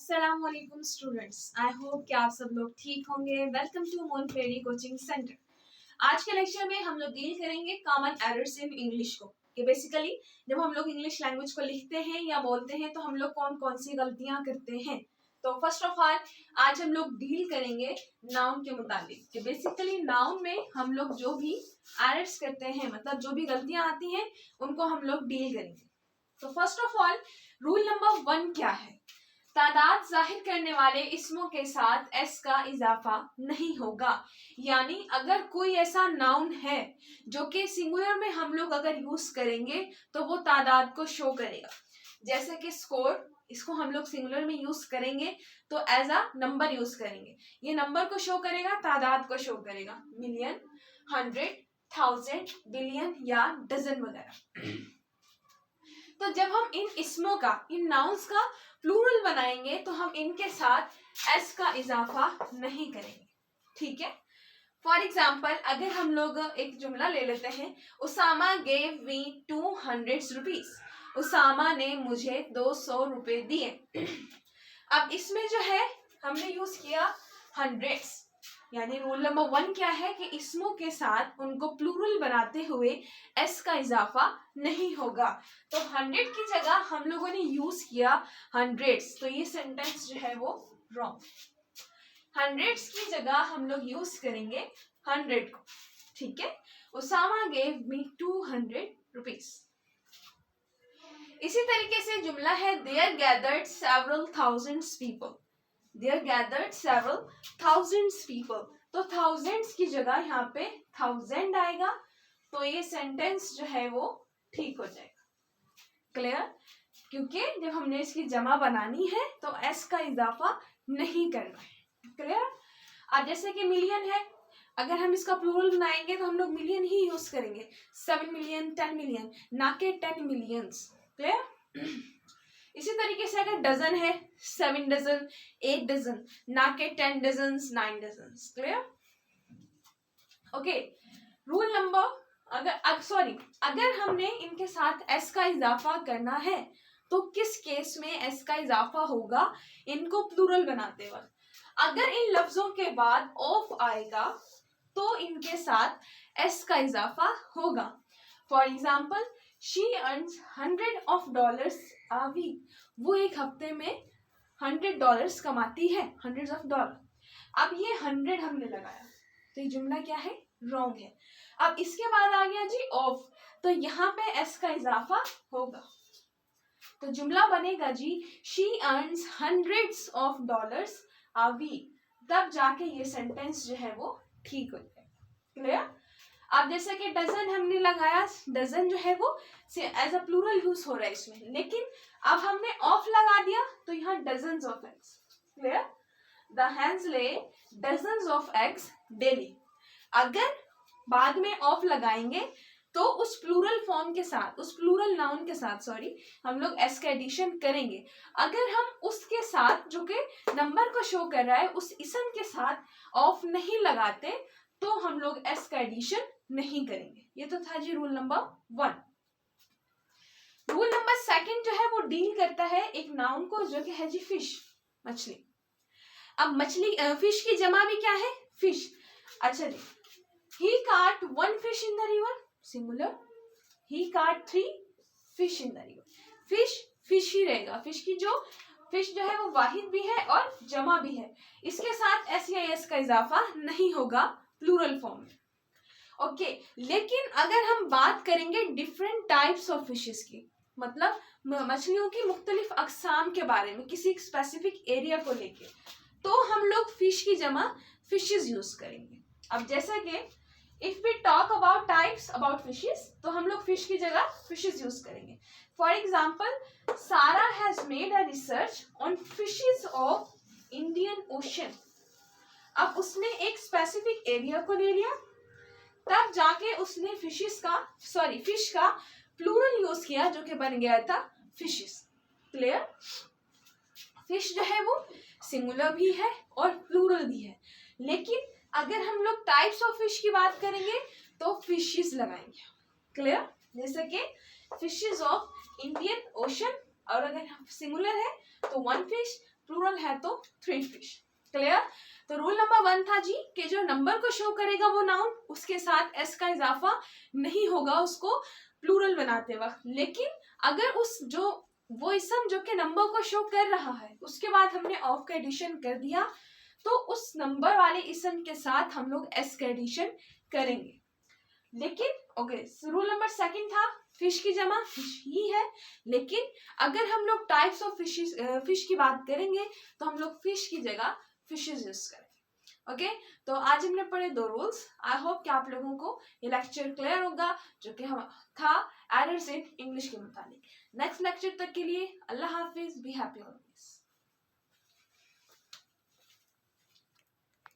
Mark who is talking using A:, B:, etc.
A: अस्सलामुअलैकुम students, I hope कि आप सब लोग ठीक होंगे। वेलकम टू मोन फेरी कोचिंग सेंटर। आज के लेक्चर में हम लोग डील करेंगे कॉमन एरर्स इन इंग्लिश को, कि बेसिकली जब हम लोग इंग्लिश लैंग्वेज को लिखते हैं या बोलते हैं तो हम लोग कौन कौन सी गलतियां करते हैं। तो फर्स्ट ऑफ ऑल आज हम लोग डील करेंगे नाउन के मुताबिक, कि बेसिकली नाउन में हम लोग जो भी एरर्स करते हैं, मतलब जो भी गलतियां आती हैं उनको हम लोग डील करेंगे। तो first of all rule number 1 क्या है? तादाद जाहिर करने वाले इसमों के साथ एस का इजाफा नहीं होगा। यानी अगर कोई ऐसा नाउन है जो कि सिंगुलर में हम लोग अगर यूज करेंगे तो वो तादाद को शो करेगा। जैसे कि स्कोर, इसको हम लोग सिंगुलर में यूज करेंगे तो एज अ नंबर यूज करेंगे, ये नंबर को शो करेगा, तादाद को शो करेगा, मिलियन, 100, 1000, बिलियन या डजन वगैरह। तो जब हम इन इसमों का, इन नाउन्स का प्लूरल बनाएंगे तो हम इनके साथ एस का इजाफा नहीं करेंगे। ठीक है। फॉर एग्जाम्पल अगर हम लोग एक जुमला ले लेते हैं, Usama gave me 200 rupees, Usama ने मुझे 200 रुपए दिए। अब इसमें जो है हमने यूज किया हंड्रेड्स, यानी रूल नंबर 1 क्या है कि इसमों के साथ उनको प्लूरल बनाते हुए एस का इजाफा नहीं होगा। तो 100 की जगह हम लोगों ने यूज किया हंड्रेड्स, तो ये सेंटेंस जो है वो रॉन्ग। हंड्रेड्स की जगह हम लोग यूज करेंगे 100 को। ठीक है। Usama gave me 200 rupees. इसी तरीके से जुमला है there gathered several thousands people, there gathered several thousands people. तो थाउजेंड्स की जगह यहाँ पे 1000 आएगा, तो ये सेंटेंस जो है वो ठीक हो जाएगा। क्लियर? क्योंकि जब हमने इसकी जमा बनानी है तो एस का इजाफा नहीं करना है। क्लियर? अब जैसे कि मिलियन है, अगर हम इसका प्लूरल बनाएंगे तो हम लोग मिलियन ही यूज करेंगे, 7 मिलियन, 10 मिलियन, ना के 10 मिलियंस। क्लियर? इसी तरीके से अगर डजन है, 7 डजन, 8 डजन, ना के 10 dozen, 9 dozen. Clear? Okay. Rule number अगर हमने इनके साथ एस का इजाफा करना है तो किस केस में एस का इजाफा होगा इनको प्लूरल बनाते वक्त? अगर इन लफ्जों के बाद ऑफ आएगा तो इनके साथ एस का इजाफा होगा। For example she earns $100 a week, वो एक हफ्ते में $100 कमाती है, हंड्रेड्स ऑफ डॉलर। अब ये 100 हमने लगाया तो ये जुमला क्या है? रॉन्ग है। अब इसके बाद आ गया जी ऑफ, तो यहाँ पे एस का इजाफा होगा, तो जुमला बनेगा जी she earns $100s a week। तब जाके ये सेंटेंस जो है वो ठीक हो जाएगा। क्लियर? अब जैसे कि डजन हमने लगाया, डजन जो है वो एज अ प्लूरल यूज हो रहा है इसमें, लेकिन अब हमने ऑफ लगा दिया तो यहाँ dozens of eggs. Clear? The hence ले डजन्स ऑफ एग्स डेली। अगर बाद में ऑफ लगाएंगे तो उस प्लूरल फॉर्म के साथ, उस प्लूरल नाउन के साथ हम लोग एस का एडिशन करेंगे। अगर हम उसके साथ जो कि नंबर को शो कर रहा है उस इसम के साथ ऑफ नहीं लगाते तो हम लोग एस का एडिशन नहीं करेंगे। ये तो था जी रूल नंबर 1। रूल नंबर 2 जो है वो डील करता है एक नाउन को जो कि है जी फिश, मछली। अब मछली, फिश की जमा भी क्या है? फिश। अच्छा जी, ही caught 1 fish in the river, singular. he caught 3 fish in the river. Fish ही रहेगा। फिश जो है वो वाहिद भी है और जमा भी है, इसके साथ एस या एस का इजाफा नहीं होगा प्लूरल फॉर्म में। ओके। लेकिन अगर हम बात करेंगे डिफरेंट टाइप्स ऑफ फिशेस की, मतलब मछलियों की मुख्तलिफ अकसाम के बारे में, किसी स्पेसिफिक एरिया को लेके, तो हम लोग फिश की जमा फिशेस यूज करेंगे। अब जैसा कि if we talk about types about fishes, तो हम लोग फिश की जगह फिशेस यूज करेंगे। For example Sara has made a research on fishes of Indian Ocean. अब उसने एक स्पेसिफिक एरिया को ले लिया, तब जाके उसने फिश का प्लूरल यूज किया जो कि बन गया था फिशेस। क्लियर? फिश जो है वो सिंगुलर भी है और प्लूरल भी है, लेकिन अगर हम लोग टाइप्स ऑफ फिश की बात करेंगे तो फिशेस लगाएंगे। क्लियर? जैसे कि फिशेस ऑफ इंडियन ओशन, और अगर सिंगुलर है तो 1 फिश, प्लूरल है तो 3 फिश। क्लियर? तो रूल नंबर 1 था जी कि जो नंबर को शो करेगा वो नाउन, उसके साथ एस का इजाफा नहीं होगा उसको प्लूरल बनाते वक्त। लेकिन अगर उस जो वो इसम जो कि नंबर को शो कर रहा है उसके बाद हमने ऑफ का एडिशन कर दिया, तो उस नंबर वाले इसम के साथ हम लोग एस का एडिशन करेंगे। लेकिन ओके, रूल नंबर 2 था फिश की जमा फिश ही है, लेकिन अगर हम लोग टाइप्स ऑफ फिश की बात करेंगे तो हम लोग फिश की जगह फिशेस यूज करेंगे। ओके, तो आज हमने पढ़े 2 रूल्स। आई होप कि आप लोगों को ये लेक्चर क्लियर होगा जो कि हम था एरर्स इन इंग्लिश के मुताबिक। नेक्स्ट लेक्चर तक के लिए अल्लाह हाफिज, बी हैप्पी ऑलवेज।